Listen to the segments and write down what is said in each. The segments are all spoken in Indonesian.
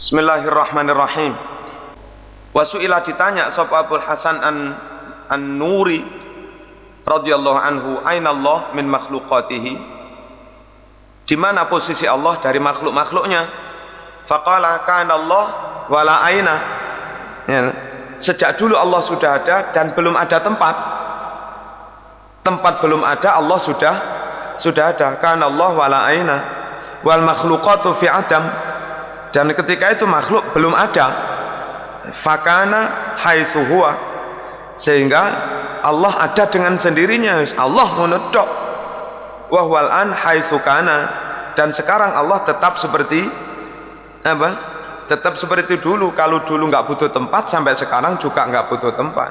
Bismillahirrahmanirrahim. Wasu'ila ditanya sapa Abul Hasan An-Nuri radhiyallahu anhu, aina Allah min makhluqatihi, di mana posisi Allah dari makhluk-makhluknya? Faqala kana Allah wala aina, ya, sejak dulu Allah sudah ada dan belum ada tempat. Tempat belum ada, Allah sudah ada. Kana Allah wala aina wal makhluqatu fi adam, dan ketika itu makhluk belum ada. Fakana haitsu huwa, sehingga Allah ada dengan sendirinya. Allah menedok. Wa huwal an haitsu kana, dan sekarang Allah tetap seperti apa? Tetap seperti dulu. Kalau dulu nggak butuh tempat, sampai sekarang juga nggak butuh tempat.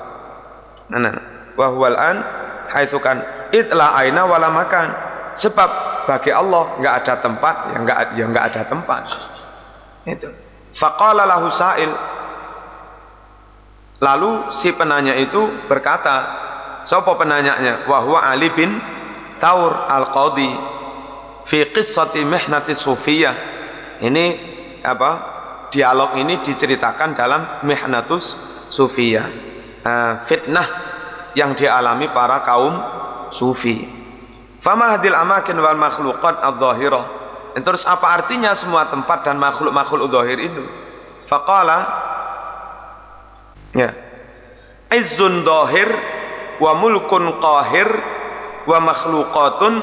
Wa huwal an haitsu kan itla aina wala makan, sebab bagi Allah nggak ada tempat, yang nggak ada tempat. Itu. Faqala lahu sa'il, lalu si penanya itu berkata, siapa penanyanya? Wa huwa Ali bin Taur al-Qadhi fi qissati mihnati sufiyah. Ini apa? Dialog ini diceritakan dalam mihnatus sufiyah, fitnah yang dialami para kaum sufi. Fama hadil amakin wal makhluqat adh-dhahirah, terus apa artinya semua tempat dan makhluk-makhluk zahir itu? Faqala, ya, izzun dhahir wa mulkun qahir wa makhluqatun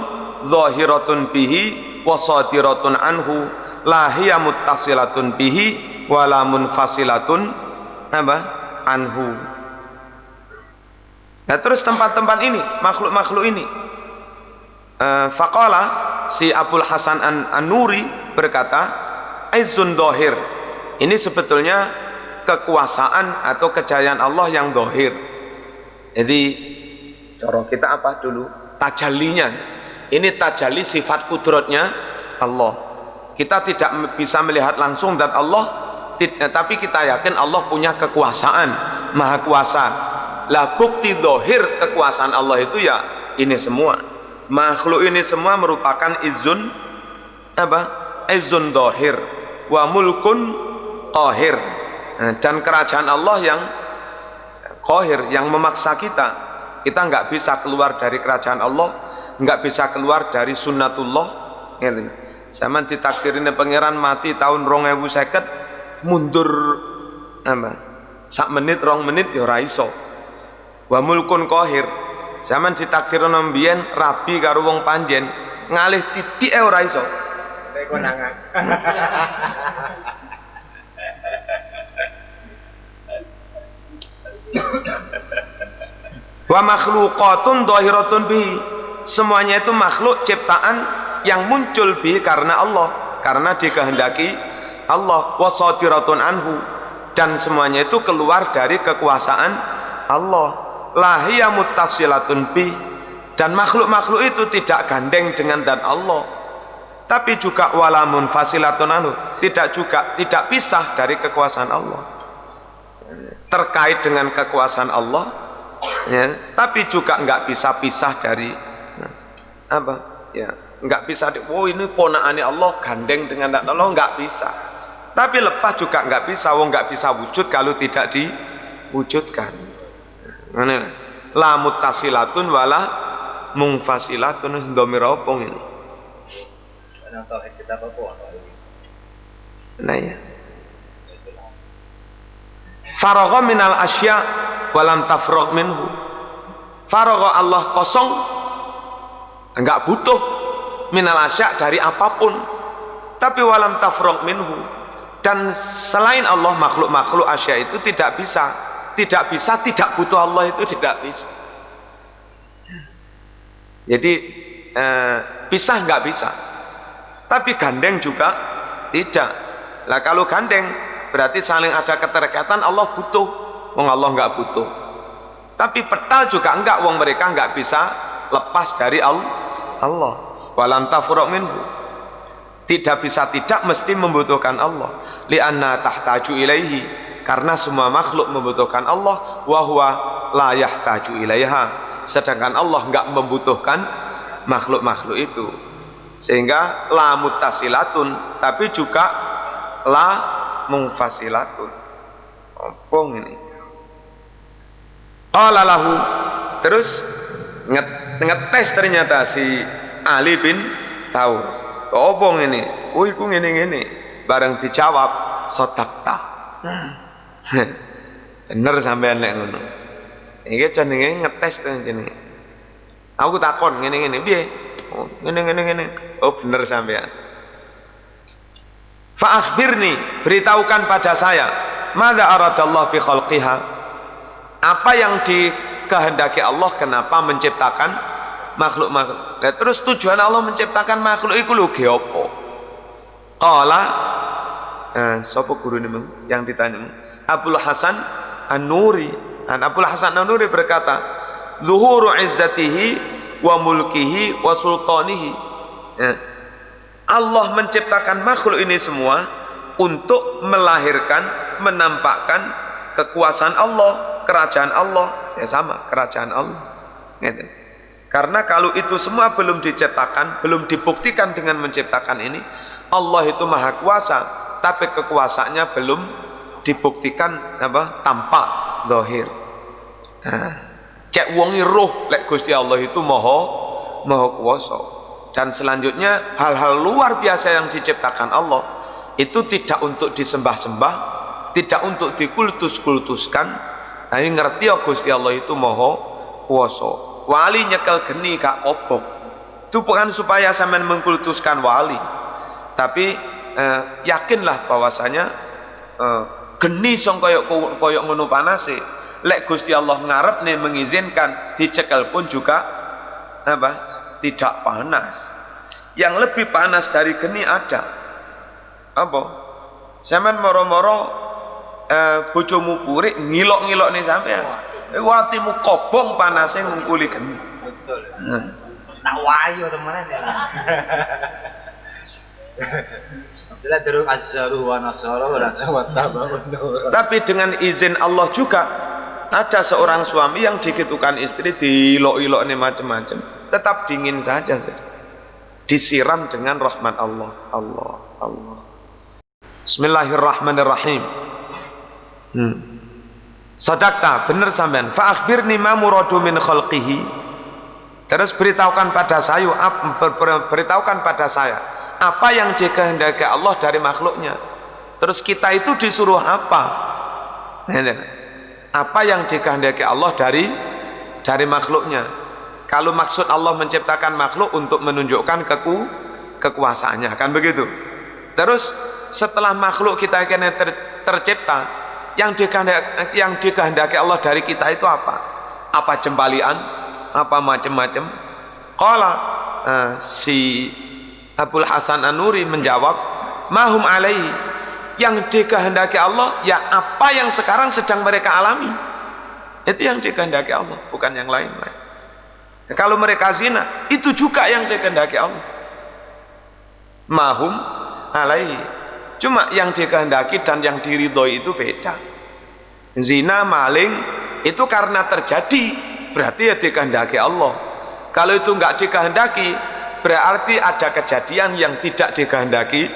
zahiratun bihi wa sadiratun anhu la hiya muttasilatun bihi wa la munfasilatun apa? Anhu. Nah, terus tempat-tempat ini, makhluk-makhluk ini, faqala, si Abul Hasan An-Nuri berkata, izzun dhahir, ini sebetulnya kekuasaan atau kejayaan Allah yang dhahir. Jadi cara kita apa dulu? Tajallinya. Ini tajalli sifat kudratnya Allah. Kita tidak bisa melihat langsung dan Allah, tapi kita yakin Allah punya kekuasaan, maha kuasa. Lah bukti dhahir kekuasaan Allah itu ya ini semua. Makhluk ini semua merupakan izzun apa? Izzun dhahir wa mulkun qahir, dan kerajaan Allah yang qahir, yang memaksa kita. Kita nggak bisa keluar dari kerajaan Allah, nggak bisa keluar dari sunnatullah. Zaman ditakdirin pangeran mati tahun 2050, mundur apa? Sak menit, 2 menit ya ora iso. Wa mulkun qahir, zaman ditakdirno mbiyen rabi karo wong panjen ngalih titik ora iso. Konangan. Wa makhluqatun dhahiratun bihi, semuanya itu makhluk ciptaan yang muncul bi karena Allah, karena dikehendaki Allah. Wa sadiratun anhu, dan semuanya itu keluar dari kekuasaan Allah. Lahiya muttasilatun bi, dan makhluk-makhluk itu tidak gandeng dengan zat Allah, tapi juga wala munfasilatun anhu, tidak pisah dari kekuasaan Allah. Terkait dengan kekuasaan Allah, ya, tapi juga nggak bisa pisah dari apa? Ya, nggak bisa. Oh ini ponakane Allah gandeng dengan zat Allah, nggak bisa. Tapi lepas juga nggak bisa. Wong nggak bisa wujud kalau tidak diwujudkan. La muttasilatun wala munfasilatun, dhamir opong ini. Nah ya. Faragha minal asya walam tafragh minhu. Faragha, Allah kosong, enggak butuh, minal asya, dari apapun, tapi walam tafragh minhu, dan selain Allah makhluk-makhluk asya itu tidak butuh Allah, itu tidak bisa. Jadi pisah nggak bisa, tapi gandeng juga tidak. Lah kalau gandeng berarti saling ada keterkaitan. Allah butuh, wong Allah nggak butuh. Tapi petal juga enggak, wong mereka nggak bisa lepas dari Allah. Walam tafraq minhu, tidak bisa, tidak mesti membutuhkan Allah. Li'anna tahtaju ilaihi, karena semua makhluk membutuhkan Allah. Wa huwa la yahtaju ilaiha, sedangkan Allah enggak membutuhkan makhluk-makhluk itu. Sehingga la muttasilatun, tapi juga la munfasilatun. Apa ini? Qala lahu, terus ngetes ternyata si Ali bin Thaur. Apa ini? Oh iku ngene-ngene. Bareng dijawab, sadaqta. Bener sampean nek ngono. Iki jenenge ngetes to jenenge. Aku takon ngene-ngene piye? Oh, ngene. Oh bener sampean. Fa akhbirni, beritahukan pada saya, madza aradallahu fi khalqiha? Apa yang dikehendaki Allah kenapa menciptakan makhluk-makhluk? Nah, terus tujuan Allah menciptakan makhluk iku lho ge apa? Qala sapa gurune yang ditanya? Abdul Hasan An-Nuri. Abdul Hasan An-Nuri berkata, zuhuru izzatihi wa mulkihi wa sultanihi. Allah menciptakan makhluk ini semua untuk melahirkan, menampakkan kekuasaan Allah, kerajaan Allah. Ya sama, kerajaan Allah. Gitu. Karena kalau itu semua belum diciptakan, belum dibuktikan dengan menciptakan ini, Allah itu maha kuasa, tapi kekuasaannya belum dibuktikan tampak zahir. Cek wongi roh lek Gusti Allah itu maha kuasa. Dan selanjutnya hal-hal luar biasa yang diciptakan Allah itu tidak untuk disembah-sembah, tidak untuk dikultus-kultuskan. Nah, ini ngerti ya Gusti Allah itu maha kuasa. Wali nyekel geni gak obok. Itu bukan supaya sampean mengkultuskan wali, tapi yakinlah bahwasanya geni song koyok ngono panase. Lek Gusti Allah ngarep nih mengizinkan dicekel pun juga tidak panas. Yang lebih panas dari geni ada apa? Sampean moro-moro bojomu purik ngilok-ngilok nih sampean. Watimu kobong panasnya ngungkuli geni. Betul. Tak wayo temenan ya. Sudah terus azzaru wa nasara wa tabaun. Tapi dengan izin Allah juga ada seorang suami yang digitukan istri dilok-ilok nih macam-macam, tetap dingin saja. Disiram dengan rahmat Allah. Bismillahirrahmanirrahim. Sadaqta, benar sampean. Fa akhbirni ma muradu min khalqihi. Terus beritahukan pada saya apa yang dikehendaki Allah dari makhluknya. Terus kita itu disuruh apa? Apa yang dikehendaki Allah dari makhluknya? Kalau maksud Allah menciptakan makhluk untuk menunjukkan kekuasaannya, kan begitu? Terus setelah makhluk kita ini tercipta, yang dikehendaki Allah dari kita itu apa? Apa jembalian? Apa macam-macam? Qala si Abdul Hasan An-Nuri menjawab, mahum alaihi, yang dikehendaki Allah ya apa yang sekarang sedang mereka alami. Itu yang dikehendaki Allah, bukan yang lain. Kalau mereka zina, itu juga yang dikehendaki Allah. Mahum alaihi. Cuma yang dikehendaki dan yang diridhoi itu beda. Zina, maling itu karena terjadi, berarti ya dikehendaki Allah. Kalau itu enggak dikehendaki, berarti ada kejadian yang tidak dikehendaki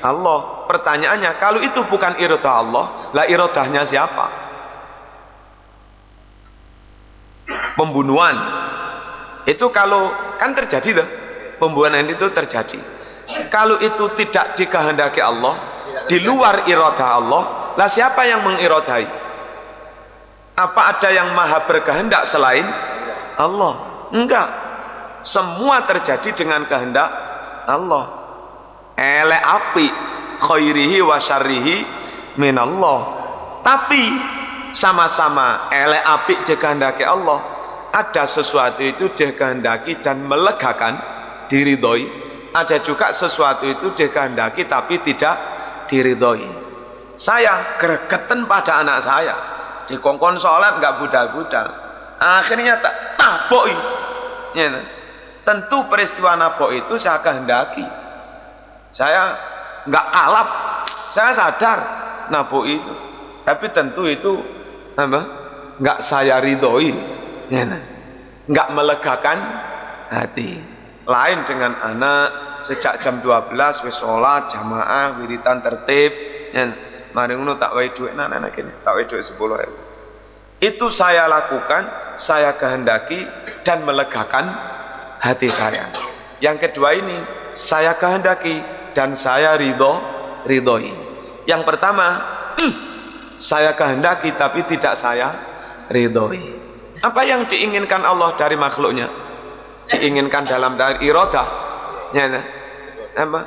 Allah. Pertanyaannya, kalau itu bukan iradah Allah, lah iradahnya siapa? Pembunuhan itu kalau kan terjadi loh, pembunuhan itu terjadi. Kalau itu tidak dikehendaki Allah, di luar iradah Allah, lah siapa yang mengiradai? Apa ada yang maha berkehendak selain Allah? Enggak. Semua terjadi dengan kehendak Allah. Ele api khairihi wa syarrihi minallah. Tapi sama-sama ele api dikehendaki Allah. Ada sesuatu itu dikehendaki dan melegakan, diridhoi. Ada juga sesuatu itu dikehendaki tapi tidak diridhoi. Saya gregetan pada anak saya, dikongkon sholat nggak budal-budal, akhirnya tak taboi. Ya, tentu peristiwa nabok itu saya kehendaki. Saya nggak kalap, saya sadar nabok itu, tapi tentu itu nggak saya ridhoi. Ya, nggak melegakan hati. Lain dengan anak sejak jam 12 wis sholat jamaah wiritan tertib, Ya, mari ngono tak wae dhuwit nana kene, tak wae dhuwit 10.000. Itu saya lakukan, saya kehendaki dan melegakan hati saya. Yang kedua ini saya kehendaki dan saya ridhoi. Yang pertama saya kehendaki tapi tidak saya ridhoi. Apa yang diinginkan Allah dari makhluknya? Diinginkan dalam iradah. Ya, apa?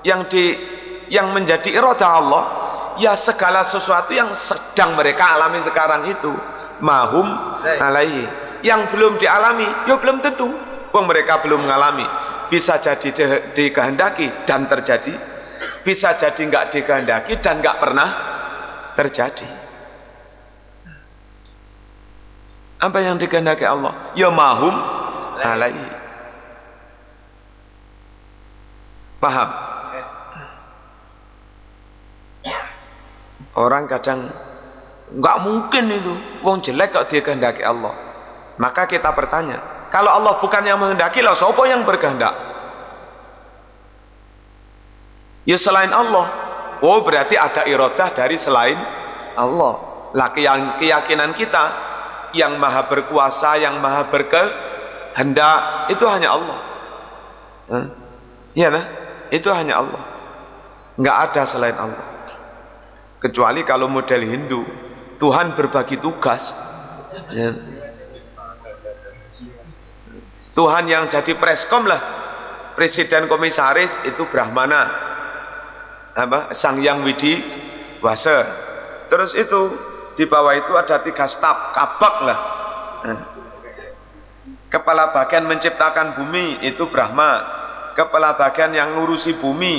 Yang menjadi iradah Allah, ya segala sesuatu yang sedang mereka alami sekarang itu mahum alaihi. Yang belum dialami, ya belum tentu. Wong mereka belum mengalami. Bisa jadi dikehendaki dan terjadi, bisa jadi enggak dikehendaki dan enggak pernah terjadi. Apa yang dikehendaki Allah? Ya mahum alaihi. Paham? Orang kadang enggak mungkin itu, wong jelek kok dikehendaki Allah. Maka kita bertanya, kalau Allah bukan yang menghendaki, lah siapa yang berkehendak? Ya selain Allah. Oh berarti ada iradah dari selain Allah. Lah keyakinan kita yang maha berkuasa, yang maha berkehendak itu hanya Allah. Iya nah? Itu hanya Allah. Enggak ada selain Allah. Kecuali kalau model Hindu, Tuhan berbagi tugas. Ya. Tuhan yang jadi preskom lah, presiden komisaris itu Brahmana, apa? Sang Yang Widi Wasa. Terus itu di bawah itu ada 3 staf, kabak lah. Kepala bagian menciptakan bumi itu Brahma. Kepala bagian yang ngurusi bumi,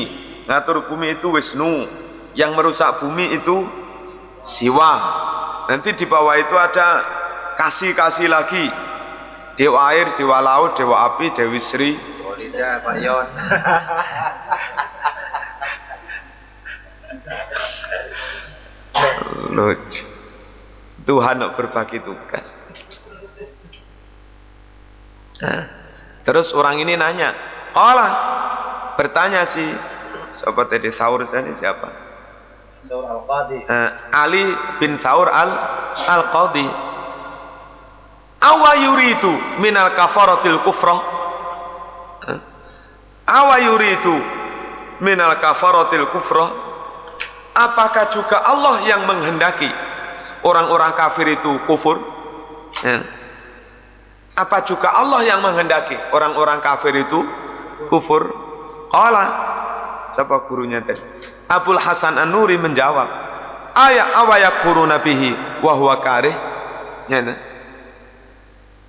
ngatur bumi itu Wisnu. Yang merusak bumi itu Siwa. Nanti di bawah itu ada kasih-kasih lagi. Dewa air, dewa laut, dewa api, Dewi Sri. Oh tidak, Pak Yon. Lucu. Tuhan berbagi tugas. Nah, terus orang ini nanya, bertanya si siapa tadi Thaur tadi siapa? Thaur Al-Qadi. Ali bin Thaur Al-Qadi. Awa yuridu minal kafaratil kufrah. Awa yuridu minal kafaratil kufrah. Apakah juga Allah yang menghendaki orang-orang kafir itu kufur? Apa juga Allah yang menghendaki orang-orang kafir itu kufur? Qala, siapa gurunya tadi? Abul Hasan An-Nuri menjawab, awayakfuruna bihi wa huwa karih.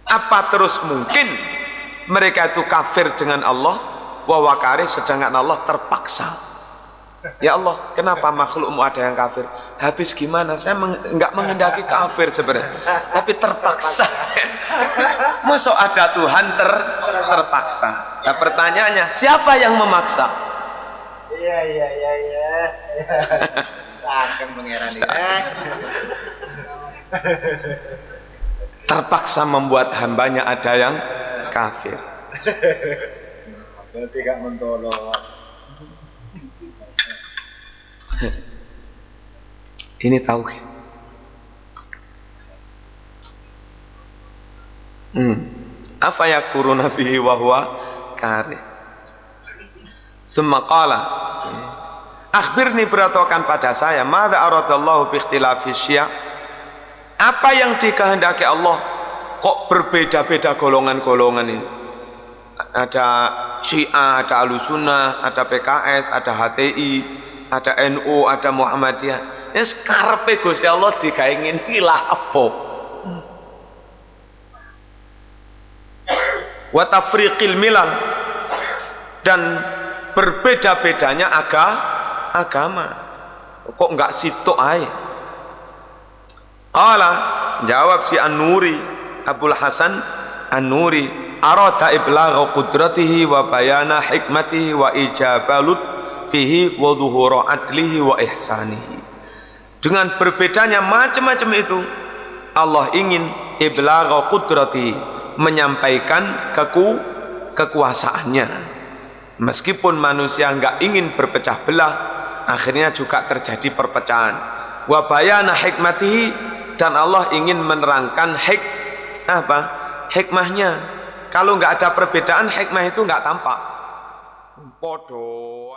Apa terus mungkin mereka itu kafir dengan Allah wa huwa karih, sedangkan Allah terpaksa? Ya Allah, kenapa makhlukmu ada yang kafir? Habis gimana? Saya enggak menghendaki kafir sebenarnya, tapi terpaksa. Masa ada Tuhan terpaksa? Nah pertanyaannya, siapa yang memaksa? Iya. Seakan mengerani. Terpaksa membuat hambanya ada yang kafir. Berarti gak mentolong. Ini tauhid. Apa yakfuruna bihi wa huwa karih. Summa qala, akhbirni, beritahukan pada saya, madza aradallahu bi ikhtilafi syiah. Apa yang dikehendaki Allah kok berbeda-beda golongan-golongan ini? Ada Syiah, ada Ahlussunnah, ada PKS, ada HTI, ada NU, ada Muhammadiyah. Ya karepe Gusti Allah digawe ngene iki lha apa? Wa tafriqil milal, dan berbeda-bedanya agama. Kok enggak sitok ae? Qala, jawab si An-Nuri, Abul Hasan An-Nuri, arada iblagha qudratihi wa bayana hikmatihi wa ijabalut fihi wa dhuhura adlihi wa ihsanihi. Dengan berbedanya macam-macam itu, Allah ingin iblagha qudratihi, menyampaikan kekuasaannya. Meskipun manusia enggak ingin berpecah belah, akhirnya juga terjadi perpecahan. Wa bayana hikmatihi, dan Allah ingin menerangkan hikmahnya. Kalau nggak ada perbedaan, hikmah itu nggak tampak. Podo.